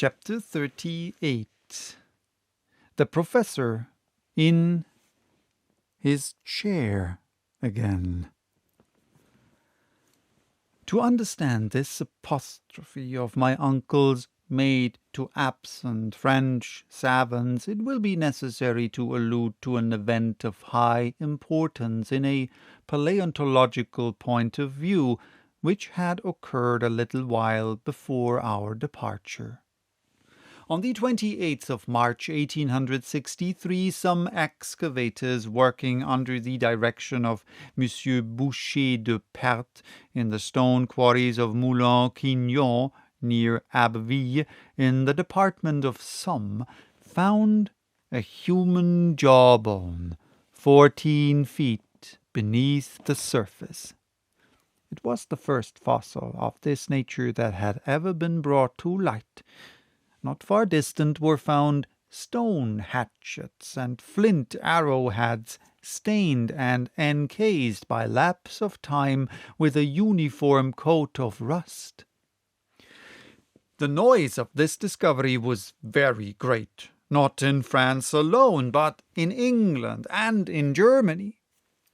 Chapter 38. The Professor in his chair again. To understand this apostrophe of my uncle's made to absent French savants, it will be necessary to allude to an event of high importance in a paleontological point of view, which had occurred a little while before our departure. On the 28th of March, 1863, some excavators working under the direction of Monsieur Boucher de Perthes in the stone quarries of Moulin-Quignon, near Abbeville, in the department of Somme, found a human jawbone 14 feet beneath the surface. It was the first fossil of this nature that had ever been brought to light. Not far distant were found stone hatchets and flint arrowheads, stained and encased by lapse of time with a uniform coat of rust. The noise of this discovery was very great, not in France alone, but in England and in Germany.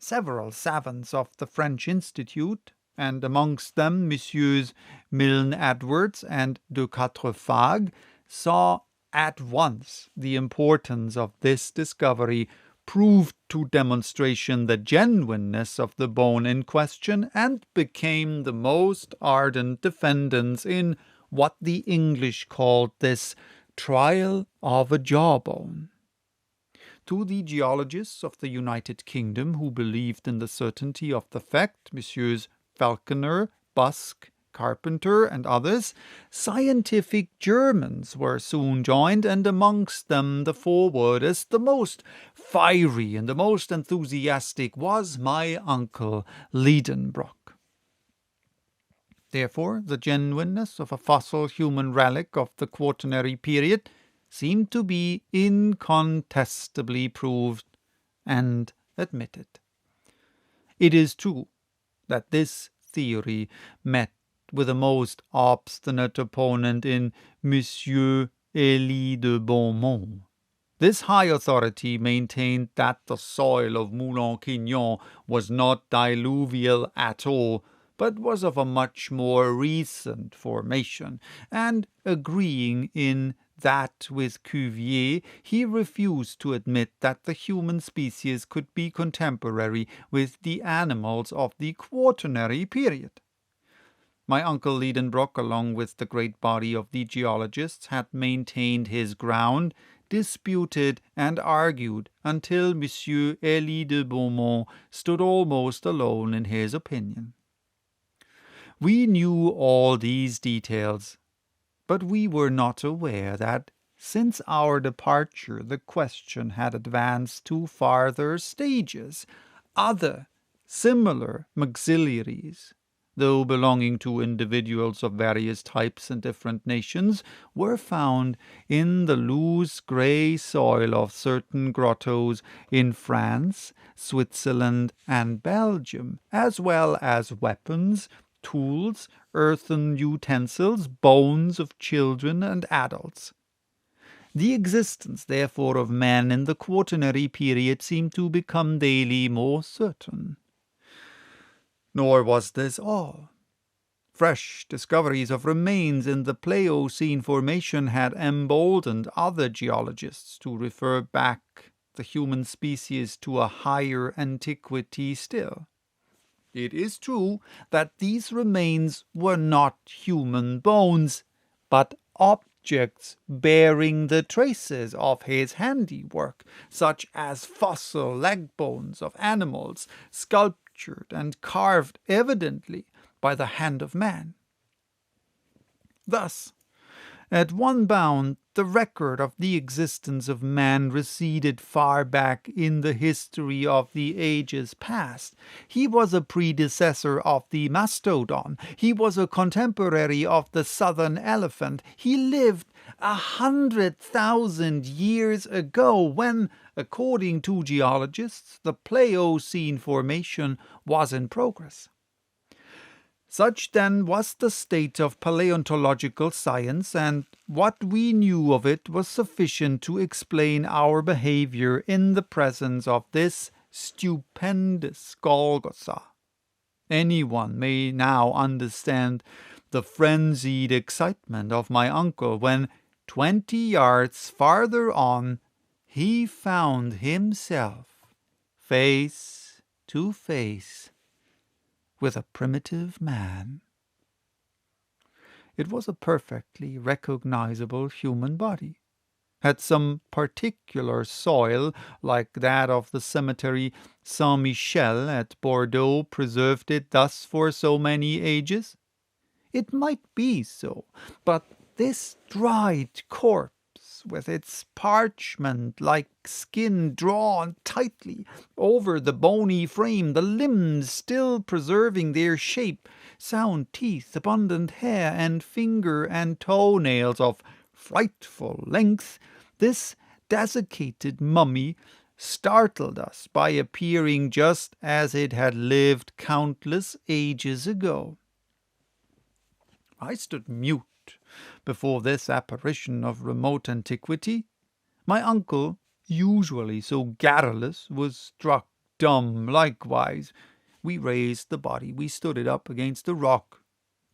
Several savants of the French Institute, and amongst them Messieurs Milne Edwards and de Quatrefages, saw at once the importance of this discovery, proved to demonstration the genuineness of the bone in question, and became the most ardent defendants in what the English called this trial of a jawbone. To the geologists of the United Kingdom, who believed in the certainty of the fact, Messieurs Falconer, Busk, Carpenter, and others, scientific Germans were soon joined, and amongst them the forwardest, the most fiery, and the most enthusiastic was my uncle Liedenbrock. Therefore, the genuineness of a fossil human relic of the Quaternary period seemed to be incontestably proved and admitted. It is true that this theory met with a most obstinate opponent in Monsieur Élie de Beaumont. This high authority maintained that the soil of Moulin-Quignon was not diluvial at all, but was of a much more recent formation, and agreeing in that with Cuvier, he refused to admit that the human species could be contemporary with the animals of the Quaternary period. My uncle Liedenbrock, along with the great body of the geologists, had maintained his ground, disputed and argued, until Monsieur Élie de Beaumont stood almost alone in his opinion. We knew all these details, but we were not aware that, since our departure, the question had advanced to farther stages. Other similar auxiliaries, though belonging to individuals of various types and different nations, were found in the loose grey soil of certain grottos in France, Switzerland, and Belgium, as well as weapons, tools, earthen utensils, bones of children and adults. The existence, therefore, of man in the Quaternary period seemed to become daily more certain. Nor was this all. Fresh discoveries of remains in the Pliocene formation had emboldened other geologists to refer back the human species to a higher antiquity still. It is true that these remains were not human bones, but objects bearing the traces of his handiwork, such as fossil leg bones of animals, sculptured and carved evidently by the hand of man. Thus, at one bound, the record of the existence of man receded far back in the history of the ages past. He was a predecessor of the mastodon. He was a contemporary of the southern elephant. He lived 100,000 years ago, when, according to geologists, the Pliocene formation was in progress. Such then was the state of paleontological science, and what we knew of it was sufficient to explain our behavior in the presence of this stupendous Golgotha. Anyone may now understand the frenzied excitement of my uncle when, 20 yards farther on, he found himself face to face with a primitive man. It was a perfectly recognizable human body. Had some particular soil, like that of the cemetery Saint-Michel at Bordeaux, preserved it thus for so many ages? It might be so, but this dried corpse, with its parchment-like skin drawn tightly over the bony frame, the limbs still preserving their shape, sound teeth, abundant hair, and finger and toe-nails of frightful length, this desiccated mummy startled us by appearing just as it had lived countless ages ago. I stood mute before this apparition of remote antiquity. My uncle, usually so garrulous, was struck dumb likewise. We raised the body, we stood it up against the rock.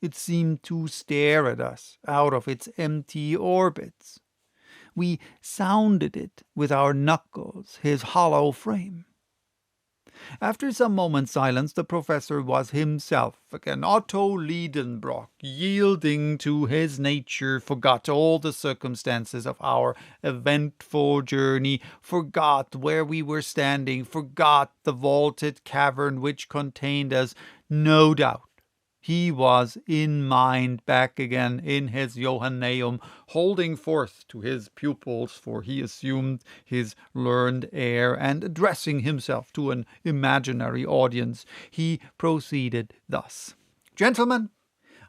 It seemed to stare at us out of its empty orbits. We sounded it with our knuckles, his hollow frame. After some moments' silence, the professor was himself again. Otto Liedenbrock, yielding to his nature, forgot all the circumstances of our eventful journey, forgot where we were standing, forgot the vaulted cavern which contained us. No doubt he was in mind back again in his Johanneum, holding forth to his pupils, for he assumed his learned air, and addressing himself to an imaginary audience, he proceeded thus. Gentlemen,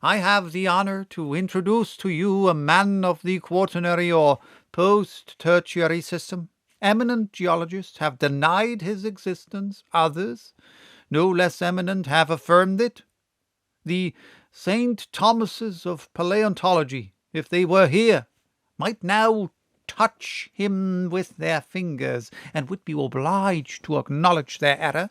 I have the honor to introduce to you a man of the quaternary or post-tertiary system. Eminent geologists have denied his existence. Others, no less eminent, have affirmed it. The St. Thomases of paleontology, if they were here, might now touch him with their fingers, and would be obliged to acknowledge their error.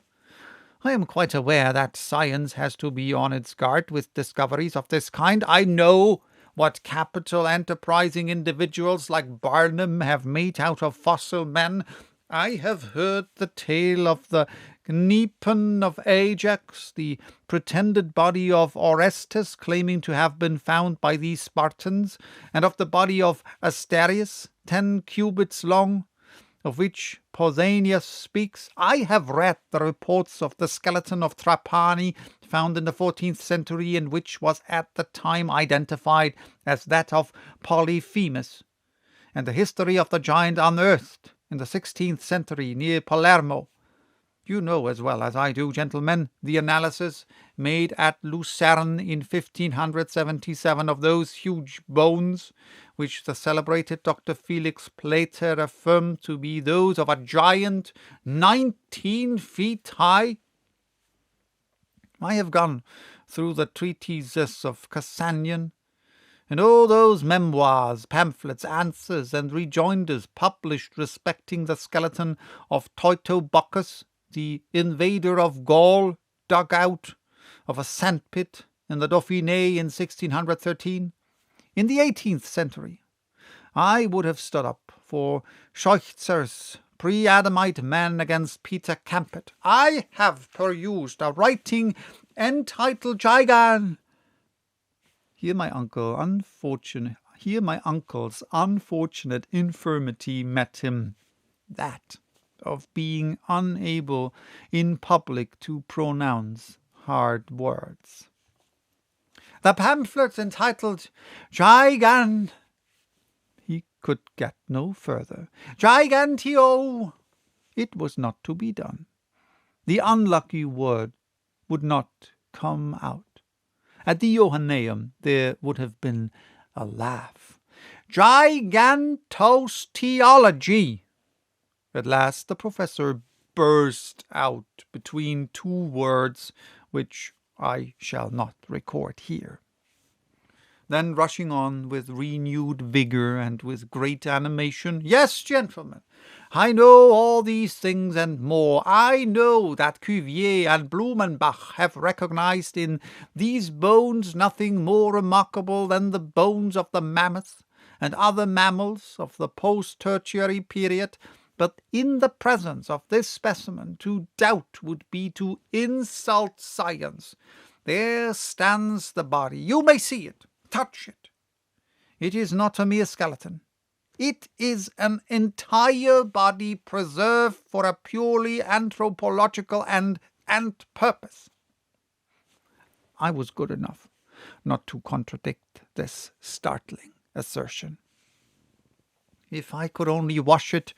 I am quite aware that science has to be on its guard with discoveries of this kind. I know what capital enterprising individuals like Barnum have made out of fossil men. I have heard the tale of the Cnepon of Ajax, the pretended body of Orestes claiming to have been found by the Spartans, and of the body of Asterius, 10 cubits long, of which Pausanias speaks. I have read the reports of the skeleton of Trapani, found in the 14th century, and which was at the time identified as that of Polyphemus, and the history of the giant unearthed in the 16th century near Palermo. You know as well as I do, gentlemen, the analysis made at Lucerne in 1577 of those huge bones, which the celebrated Dr. Felix Plater affirmed to be those of a giant 19 feet high. I have gone through the treatises of Cassanion, and all those memoirs, pamphlets, answers, and rejoinders published respecting the skeleton of Teutobochus, the invader of Gaul, dug out of a sandpit in the Dauphiné in 1613. In the 18th century, I would have stood up for Scheuchzer's pre-Adamite man against Peter Campet. I have perused a writing entitled Gigan. Here my uncle's unfortunate infirmity met him, that of being unable in public to pronounce hard words. The pamphlet entitled Gigan. He could get no further. Gigantio. It was not to be done. The unlucky word would not come out. At the Johanneum there would have been a laugh. Gigantosteology. At last the professor burst out between two words which I shall not record here. Then rushing on with renewed vigour and with great animation, "Yes, gentlemen, I know all these things and more. I know that Cuvier and Blumenbach have recognized in these bones nothing more remarkable than the bones of the mammoth and other mammals of the post-tertiary period, but in the presence of this specimen to doubt would be to insult science. There stands the body. You may see it. Touch it. It is not a mere skeleton. It is an entire body preserved for a purely anthropological and purpose." I was good enough not to contradict this startling assertion. "If I could only wash it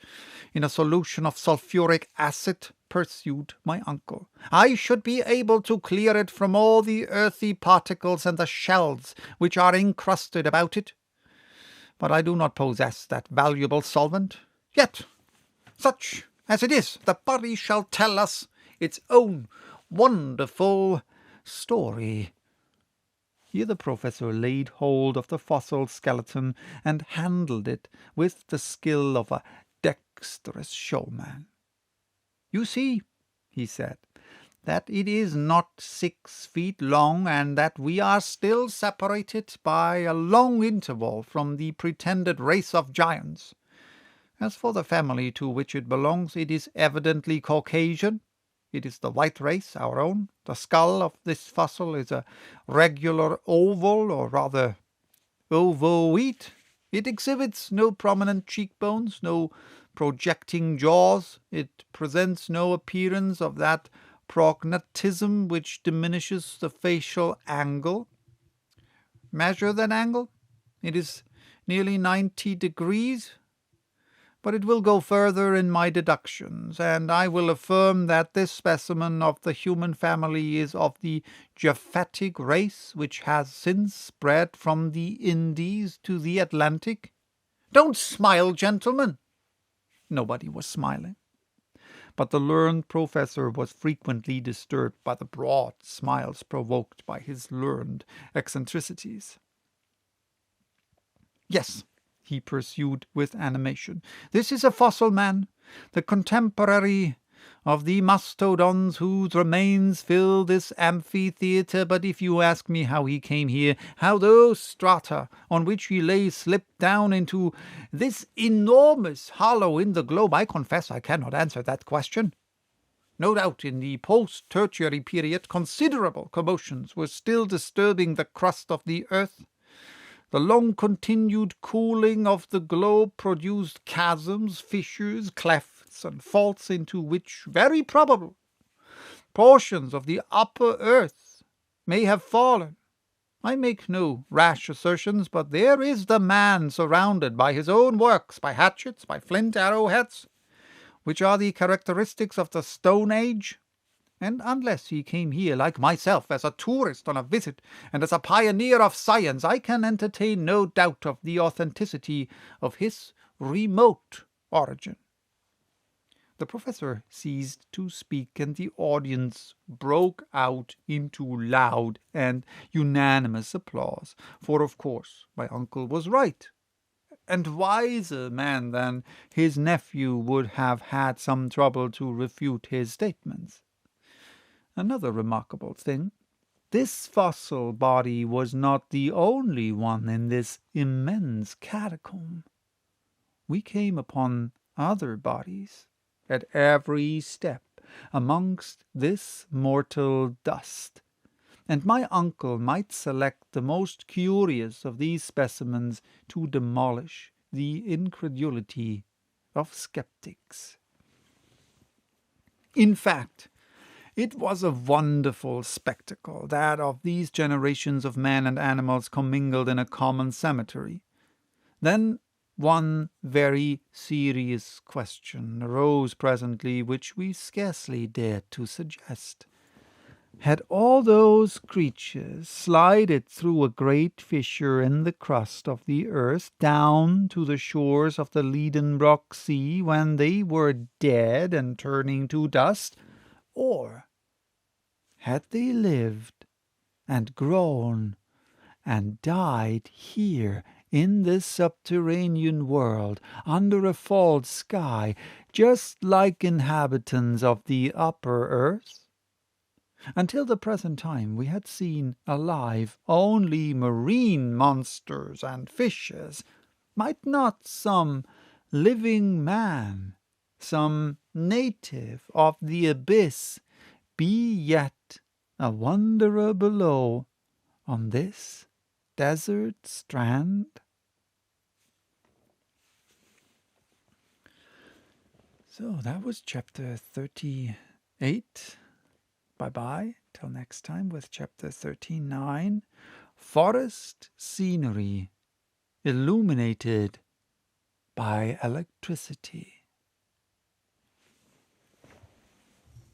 in a solution of sulphuric acid," pursued my uncle, "I should be able to clear it from all the earthy particles and the shells which are encrusted about it. But I do not possess that valuable solvent. Yet, such as it is, the body shall tell us its own wonderful story." Here the professor laid hold of the fossil skeleton and handled it with the skill of a dexterous showman. "You see," he said, "that it is not 6 feet long, and that we are still separated by a long interval from the pretended race of giants. As for the family to which it belongs, it is evidently Caucasian. It is the white race, our own. The skull of this fossil is a regular oval, or rather ovoid. It exhibits no prominent cheekbones, no projecting jaws. It presents no appearance of that prognatism which diminishes the facial angle. Measure that angle. It is nearly 90 degrees. But it will go further in my deductions, and I will affirm that this specimen of the human family is of the Japhetic race, which has since spread from the Indies to the Atlantic. Don't smile, gentlemen." Nobody was smiling, but the learned professor was frequently disturbed by the broad smiles provoked by his learned eccentricities. "Yes," he pursued with animation, "this is a fossil man, the contemporary of the mastodons whose remains fill this amphitheatre. But if you ask me how he came here, how those strata on which he lay slipped down into this enormous hollow in the globe, I confess I cannot answer that question. No doubt in the post-tertiary period considerable commotions were still disturbing the crust of the earth. The long-continued cooling of the globe produced chasms, fissures, clefts, and faults into which, very probable, portions of the upper earth may have fallen. I make no rash assertions, but there is the man surrounded by his own works, by hatchets, by flint arrowheads, which are the characteristics of the Stone Age. And unless he came here, like myself, as a tourist on a visit, and as a pioneer of science, I can entertain no doubt of the authenticity of his remote origin." The professor ceased to speak, and the audience broke out into loud and unanimous applause, for of course my uncle was right, and wiser man than his nephew would have had some trouble to refute his statements. Another remarkable thing, this fossil body was not the only one in this immense catacomb. We came upon other bodies at every step amongst this mortal dust, and my uncle might select the most curious of these specimens to demolish the incredulity of skeptics. In fact, it was a wonderful spectacle, that of these generations of men and animals commingled in a common cemetery. Then one very serious question arose presently, which we scarcely dared to suggest. Had all those creatures slided through a great fissure in the crust of the earth down to the shores of the Liedenbrock Sea when they were dead and turning to dust? Or had they lived and grown and died here in this subterranean world, under a false sky, just like inhabitants of the upper earth? Until the present time we had seen alive only marine monsters and fishes. Might not some living man, some native of the abyss, be yet a wanderer below on this desert strand? So that was chapter 38. Bye-bye. Till next time with chapter 39. Forest scenery illuminated by electricity.